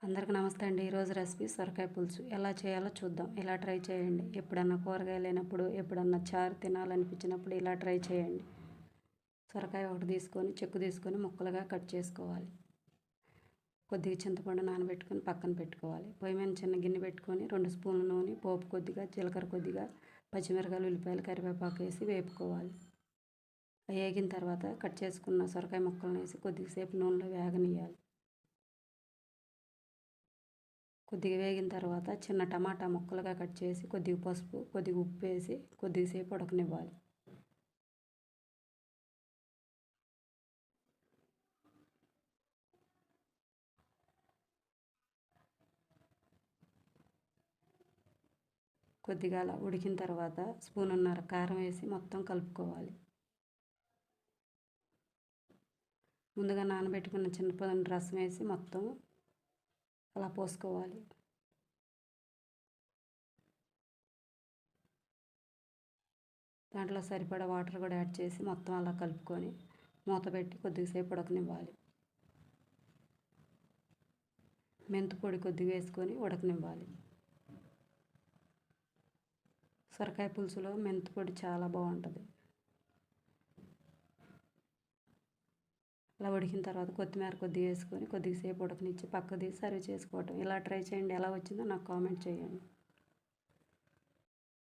అందరికీ నమస్తే అండి. ఈరోజు రెసిపీ సొరకాయ పులుసు ఎలా చేయాలో చూద్దాం. ఇలా ట్రై చేయండి. ఎప్పుడన్నా కూరగాయలు లేనప్పుడు, ఎప్పుడన్నా చారు తినాలనిపించినప్పుడు ఇలా ట్రై చేయండి. సొరకాయ ఒకటి తీసుకొని చెక్కు తీసుకొని ముక్కలుగా కట్ చేసుకోవాలి. కొద్దిగా చింతపండు నానబెట్టుకొని పక్కన పెట్టుకోవాలి. పొయ్యి మీద చిన్న గిన్నె పెట్టుకొని 2 స్పూన్ల నూనె, పోపు కొద్దిగా, జీలకర్ర కొద్దిగా, పచ్చిమిరపకాయలు, ఉల్లిపాయలు, కరివేపాకు వేసి వేపుకోవాలి. వేగిన తర్వాత కట్ చేసుకున్న సొరకాయ ముక్కలను వేసి కొద్దిసేపు నూనెలో వేగనియాలి. కొద్దిగా వేగిన తర్వాత చిన్న టమాటా ముక్కలుగా కట్ చేసి కొద్దిగా పసుపు, కొద్దిగా ఉప్పు వేసి కొద్దిసేపు ఉడకనివ్వాలి. కొద్దిగా అలా ఉడికిన తర్వాత స్పూనున్నర కారం వేసి మొత్తం కలుపుకోవాలి. ముందుగా నానబెట్టుకున్న చింతపండు రసం వేసి మొత్తం అలా పోసుకోవాలి. దాంట్లో సరిపడా వాటర్ కూడా యాడ్ చేసి మొత్తం అలా కలుపుకొని మూత పెట్టి కొద్దిసేపు ఉడకనివ్వాలి. మెంతి పొడి కొద్దిగా వేసుకొని ఉడకనివ్వాలి. సొరకాయ పులుసులో మెంతి పొడి చాలా బాగుంటుంది. అలా ఉడికిన తర్వాత కొత్తిమీర కొద్దిగా వేసుకొని కొద్దిసేపు ఉడకనిచ్చి పక్కకు తీసి సర్వ్ చేసుకోవటం. ఇలా ట్రై చేయండి. ఎలా వచ్చిందో నాకు కామెంట్ చేయండి.